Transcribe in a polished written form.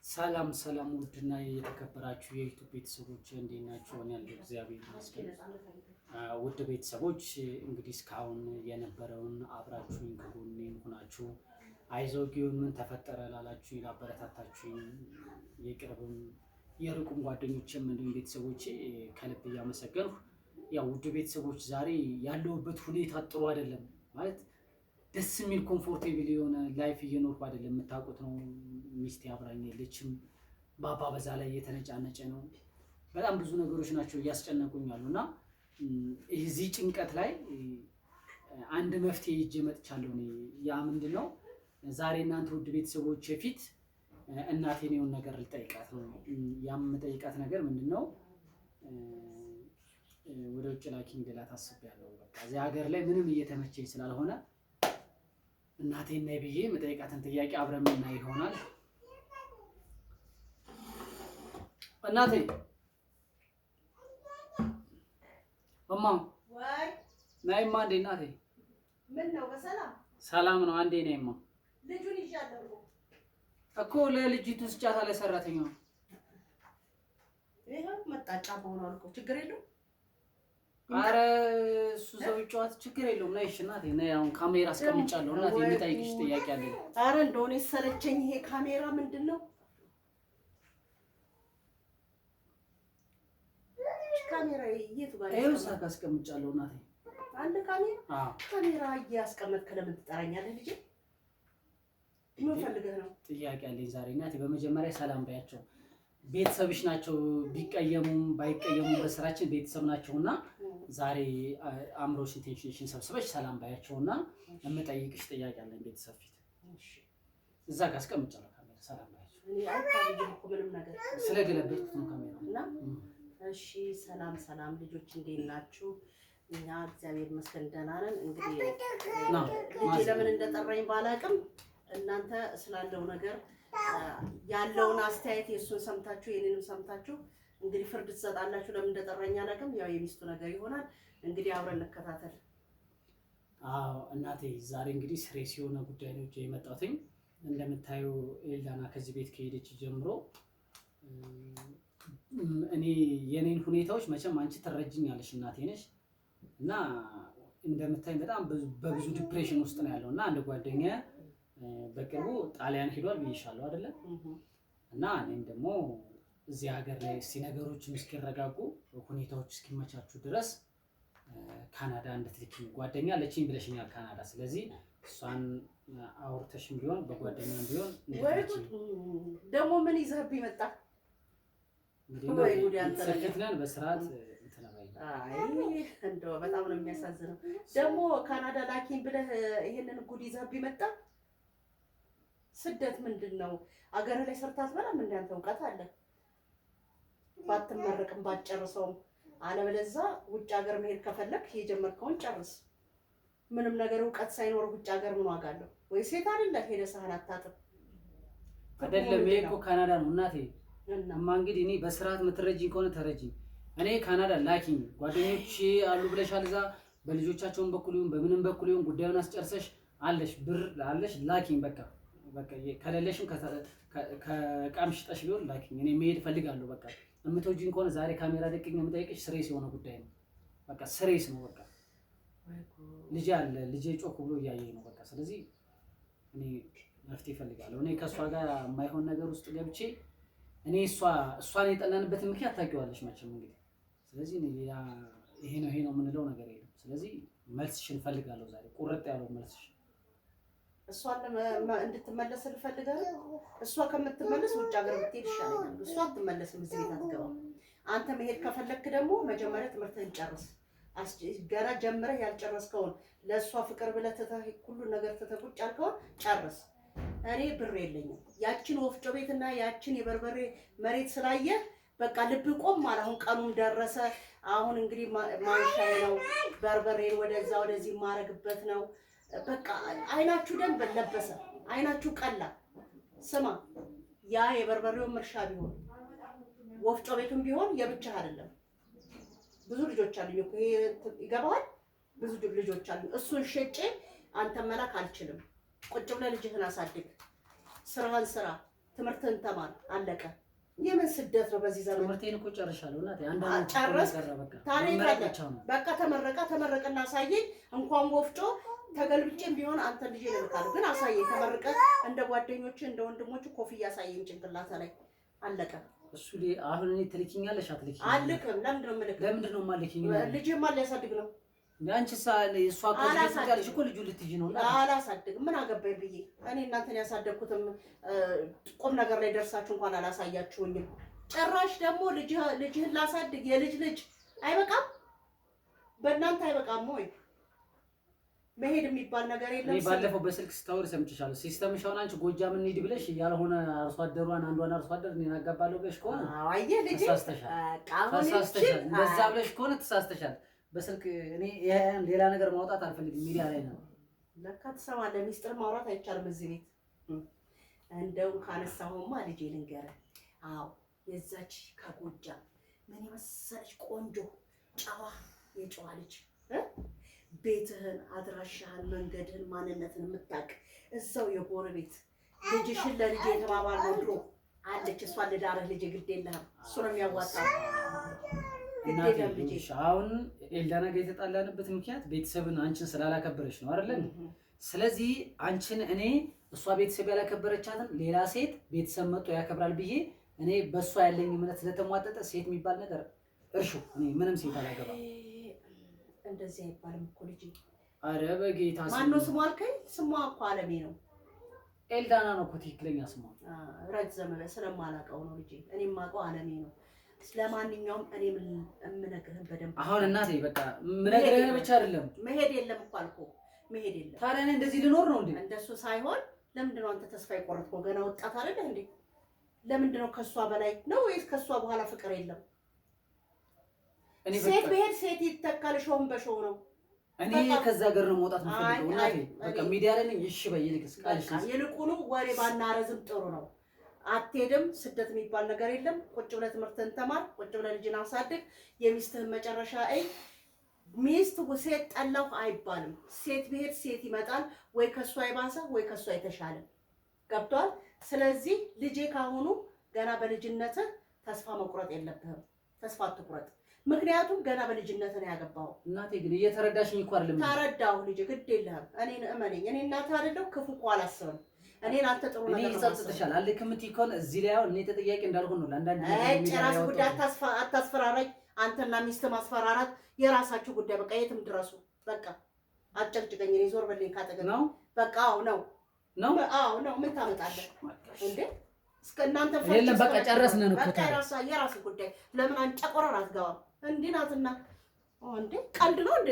ሰላም ሰላም ውድና የተከበራችሁ የዩቲዩብ ቤተሰቦች እንዴት ናችሁ? እኔ ያለው እግዚአብሔር ይመስገን። ውድ ቤተሰቦች እንግዲህ እስካሁን የነበረውን አብራችሁኝ ከጎኔ ሆናችሁ አይዞህ ምን ተፈጠረ ላላችሁ ላበረታታችሁኝ የቅርብም የሩቁም ጓደኞችም እንዲሁም ቤተሰቦቼ ከልብ እያመሰገንኩ ያው ውድ ቤተሰቦች ዛሬ ያለሁበት ሁኔታ ጥሩ አይደለም ማለት ደስ የሚል ኮምፎርቴብል የሆነ ላይፍ እየኖርኩ አይደለም። የምታውቁት ነው። ሚስቴ አብራኝ የለችም። ባባ በዛ ላይ እየተነጫነጨ ነው። በጣም ብዙ ነገሮች ናቸው እያስጨነቁኝ ያሉና እዚህ ጭንቀት ላይ አንድ መፍትሄ ይዤ መጥቻለሁ። ያ ምንድነው? ዛሬ እናንተ ውድ ቤተሰቦች ፊት እናቴን የሆነ ነገር ልጠይቃት ነው። ያም የምጠይቃት ነገር ምንድነው? ወደ ውጭ ላኪኝ ብላት አስቤያለሁ። በቃ እዚህ ሀገር ላይ ምንም እየተመቸኝ ስላልሆነ እናቴን ነይ ብዬ የምጠይቃትን ጥያቄ አብረን የምናይ ይሆናል። እናቴ እማ ወይ ናይማ፣ እንዴ እናቴ? ምን ነው በሰላም ሰላም ነው። አንዴ ነይማ። ልጁን ይዣለሁ እኮ ለልጅቱ ስጫታ ለሰራተኛው ይሄው መጣጫ በሆነ አልኩ። ችግር የለውም። አረ እሱ ሰው ይጫወት፣ ችግር የለውም። ነይ እሺ እናቴ ነይ። አሁን ካሜራ አስቀምጫለሁ እናቴ፣ የምጠይቅሽ ጥያቄ አለኝ። አረ እንደሆነ ሰለቸኝ። ይሄ ካሜራ ምንድነው? ካሜራ የቱ ጋር ይኸው እዛ ጋር አስቀምጫለሁ እናቴ። አንድ ካሜራ? አዎ ካሜራ እያስቀመጥክ ለምን ትጠራኛለህ ልጄ? ምን ፈልገህ ነው? ጥያቄ አለኝ ዛሬ እናቴ። በመጀመሪያ ሰላም ባያቸው። ቤተሰብሽ ናቸው፣ ቢቀየሙም ባይቀየሙም በስራችን ቤተሰብ ናቸውና ዛሬ አእምሮሽን ቴንሽንሽን ሰብስበሽ ሰላም ባያቸውና የምጠይቅሽ ጥያቄ አለኝ ቤተሰብ ፊት። እዛ ጋር አስቀምጫለሁ ካሜራ። ሰላም ባያቸው። እኔ አይታየኝም እኮ ምንም ነገር ስለገለበጥኩት ነው ካሜራ እና እሺ። ሰላም ሰላም ልጆች እንዴት ናችሁ? እኛ እግዚአብሔር ይመስገን ደህና ነን። እንግዲህ ልጄ ለምን እንደጠራኝ ባላውቅም እናንተ ስላለው ነገር ያለውን አስተያየት የእሱን ሰምታችሁ የኔንም ሰምታችሁ እንግዲህ ፍርድ ትሰጣላችሁ። ለምን እንደጠራኝ አላውቅም። ያው የሚስቱ ነገር ይሆናል። እንግዲህ አብረን እንከታተል። አዎ እናቴ፣ ዛሬ እንግዲህ ስሬስ የሆነ ጉዳይ ነው የመጣሁትኝ። እንደምታዩ ኤልዳና ከዚህ ቤት ከሄደች ጀምሮ እኔ የኔን ሁኔታዎች መቼም አንቺ ትረጅኛለሽ እናቴ ነሽ እና እንደምታይ በጣም በብዙ ዲፕሬሽን ውስጥ ነው ያለው እና አንድ ጓደኛ በቅርቡ ጣሊያን ሄዷል ብዬሻለሁ አይደለ? እና እኔም ደግሞ እዚህ ሀገር ላይ ነገሮችን እስኪረጋጉ ሁኔታዎች እስኪመቻቹ ድረስ ካናዳ እንድትልኪኝ ጓደኛ ለችኝ ብለሽኛል ካናዳ። ስለዚህ እሷን አውርተሽም ቢሆን በጓደኛም ቢሆን ደግሞ ምን ይዘህብኝ መጣ? ሰከትለን በስርዓት አይ እንደው በጣም ነው የሚያሳዝነው። ደግሞ ካናዳ ላኪኝ ብለህ ይሄንን ጉድ ይዘህብኝ መጣ። ስደት ምንድን ነው? አገር ላይ ሰርታት በላም እንዳንተ እውቀት አለ ባትመረቅም ባትጨርሰውም። አለበለዚያ ውጭ ሀገር መሄድ ከፈለክ የጀመርከውን ጨርስ። ምንም ነገር እውቀት ሳይኖር ውጭ ሀገር ምን ዋጋ አለው? ወይ ሴት አይደለ ሄደ ሳህን አታጥብ አይደለም። ይሄ እኮ ካናዳ ነው እናቴ። እማ እንግዲህ እኔ በስርዓት የምትረጂኝ ከሆነ ተረጂኝ። እኔ ካናዳ ላኪኝ ጓደኞች አሉ ብለሻል። እዛ በልጆቻቸውን በኩል ይሁን በምንም በኩል ይሁን ጉዳዩን አስጨርሰሽ አለሽ ብር አለሽ ላኪኝ። በቃ ከሌለሽም ከቃም ሽጠሽ ቢሆን ላኪኝ። እኔ መሄድ ፈልጋለሁ። በቃ የምትወጂኝ ከሆነ ዛሬ ካሜራ ደቅኝ የምጠይቅሽ ስሬስ የሆነ ጉዳይ ነው። በቃ ስሬስ ነው። በቃ ልጄ አለ፣ ልጄ ጮክ ብሎ እያየኝ ነው። በቃ ስለዚህ እኔ መፍትሄ እፈልጋለሁ። እኔ ከእሷ ጋር የማይሆን ነገር ውስጥ ገብቼ እኔ እሷን የጠላንበትን ምክንያት ታውቂዋለሽ መቼም እንግዲህ። ስለዚህ እኔ ሌላ ይሄ ነው የምንለው ነገር የለም። ስለዚህ መልስሽን እፈልጋለሁ ዛሬ፣ ቁርጥ ያለው መልስሽ። እሷን እንድትመለስ ልፈልጋለሁ። እሷ ከምትመለስ ውጭ ሀገር ብትሄድ ይሻለኛል። እሷ አትመለስም፣ እዚህ ቤት አትገባም። አንተ መሄድ ከፈለክ ደግሞ መጀመሪያ ትምህርትህን ጨርስ። ገና ጀምረህ ያልጨረስከውን ለእሷ ፍቅር ብለህ ትተህ ሁሉን ነገር ትተህ ቁጭ ያልከውን ጨርስ። እኔ ብር የለኝም። ያችን ወፍጮ ቤትና ያችን የበርበሬ መሬት ስላየህ በቃ ልብ ቆም አለ። አሁን ቀኑም ደረሰ። አሁን እንግዲህ ማንሻዬ ነው፣ በርበሬን ወደዛ ወደዚህ ማረግበት ነው። በቃ አይናችሁ ደም ለበሰ፣ አይናችሁ ቀላ። ስማ፣ ያ የበርበሬውን እርሻ ቢሆን ወፍጮ ቤቱም ቢሆን የብቻህ አይደለም። ብዙ ልጆች አሉኝ እኮ ይሄ ይገባዋል። ብዙ ልጆች አሉኝ። እሱን ሸጬ አንተ መላክ አልችልም። ቁጭ ብለህ ልጅህን አሳድግ፣ ስራህን ስራ። ትምህርትን ተማር አለቀ። የምን ስደት ነው በዚህ ዘመን? ትምህርቴን እኮ ጨርሻለሁ እናቴ። አንድ አመት ጨረስ ታሪክ በቃ ተመረቀና አሳየኝ። እንኳን ወፍጮ ተገልብጬም ቢሆን አንተ ልጅ ልልካለሁ፣ ግን አሳየኝ። ተመረቀ እንደ ጓደኞች እንደ ወንድሞች ኮፍያ አሳየኝ ጭንቅላታ ላይ አለቀ። እሱ አሁን እኔ ትልኪኛለሽ አትልኪኝ? አልክም። ለምንድን ነው የምልክ? ለምንድን ነው የማልኪኝ? ልጅማ ሊያሳድግ ነው። አንቺ እሷ ከልጅ እኮ ልጁ ልትይጂ ነው። አላሳድግም። ምን አገባኝ ብዬ እኔ እናንተን ያሳደግኩትም ቁም ነገር ላይ ደርሳችሁ እንኳን አላሳያችሁኝም። ጭራሽ ደግሞ ልጅህን ላሳድግ የልጅ ልጅ አይበቃም? በእናንተ አይበቃም ወይ? መሄድ የሚባል ነገር የለም። እኔ ባለፈው በስልክ ስታወሪ ሰምቼሻለሁ። ሲስተምሽ አሁን አንቺ ጎጃም እንሂድ ብለሽ ያልሆነ አርሶ አደሯን አንዷን አርሶ አደር እኔን አጋባለሁ ብለሽ ከሆነ አየህ ልጅ ተሳስተሻል። እንደዛ ብለሽ ከሆነ ተሳስተሻል። በስልክ እኔ ይሄን ሌላ ነገር ማውጣት አልፈልግም። ሚዲያ ላይ ነው ለካ ትሰማለህ። ሚስጥር ማውራት አይቻልም እዚህ ቤት። እንደው ካነሳሁማ ልጄ ልንገርህ። አዎ የዛች ከጎጃም ምን የመሰለች ቆንጆ ጨዋ የጨዋ ልጅ ቤትህን፣ አድራሻህን፣ መንገድህን፣ ማንነትን የምታውቅ እዛው የጎረቤት ልጅሽን ለልጄ የተባባልነው ድሮ አለች። እሷን ልዳርህ ልጄ ግድ የለህም። እሱ ነው የሚያዋጣው። አሁን ኤልዳና ጋር የተጣላንበት ምክንያት ቤተሰብን አንቺን ስላላከበረች ነው አይደል? ስለዚህ አንቺን እኔ እሷ ቤተሰብ ያላከበረቻትን ሌላ ሴት ቤተሰብ መጥቶ ያከብራል ብዬ እኔ በእሷ ያለኝ እምነት ስለተሟጠጠ ሴት የሚባል ነገር እርሹ እኔ ምንም ሴት አላገባም። እንደዚህ አይባልም እኮ ልጅ። አረ በጌታ ማነው ስሟ አልከኝ? ስሟ እኮ አለሜ ነው። ኤልዳና ነው እኮ ትክክለኛ ስሟ። ረጅም ስለማላውቀው ነው ልጅ። እኔ የማውቀው አለሜ ነው። ስለማንኛውም እኔ የምነግርህን በደንብ አሁን እናቴ በቃ ምነግርህን ብቻ አይደለም መሄድ የለም እኮ አልኩህ። መሄድ የለም። ታዲያ እኔ እንደዚህ ልኖር ነው እንዴ? እንደሱ ሳይሆን ለምንድን ነው አንተ ተስፋ የቆረጥከው? ገና ወጣት አይደለህ እንዴ? ለምንድን ነው ከሷ በላይ ነው ወይስ ከሷ በኋላ ፍቅር የለም? ሴት ብሄድ ሴት ይተካል። ሾውን በሾው ነው። እኔ ከዛ ሀገር ነው መውጣት የምፈልገው እናቴ። በቃ ሚዲያ ላይ ነኝ። እሺ በይ ይልቁኑ ወሬ ባናረዝም ጥሩ ነው። አትሄድም። ስደት የሚባል ነገር የለም። ቁጭ ብለህ ትምህርትህን ተማር። ቁጭ ብለህ ልጅን አሳድግ። የሚስትህን መጨረሻ ሚስት ሴት ጠላሁ አይባልም። ሴት ብሄድ ሴት ይመጣል። ወይ ከሷ የባሰ ወይ ከሷ የተሻለ ገብቷል። ስለዚህ ልጄ ካሁኑ ገና በልጅነትህ ተስፋ መቁረጥ የለብህም። ተስፋ አትቁረጥ። ምክንያቱም ገና በልጅነትህ ነው ያገባኸው። እናቴ ግን እየተረዳሽኝ እኮ አይደለም። ተረዳሁ ልጄ፣ ግድ የለህም። እኔን እመነኝ። እኔ እናትህ አይደለሁ። ክፉ እኮ አላስብም። እኔ ላንተ ጥሩ ነገር ነው። እኔ ይጸጽትሻል አለ ከምት ይኮን እዚህ ላይ አሁን እኔ ተጠያቂ እንዳልሆን ነው። ለአንዳንድ ነገር ጨራስ ጉዳይ አታስፈራራኝ። አንተና ሚስት ማስፈራራት የራሳችሁ ጉዳይ። በቃ የትም ድረሱ። በቃ አጨቅጭቀኝ። እኔ ዞር በልኝ ካጠገብ ነው። በቃ አዎ ነው። አዎ ነው። ምን ታመጣለህ እንዴ? እስከ እናንተ የለም በቃ ጨረስን ነው። በቃ የራስህ ጉዳይ። ለምን አንጨቆረር አትገባም? እንዲህ ናትና እንዴ ቀልድ ነው እንዴ?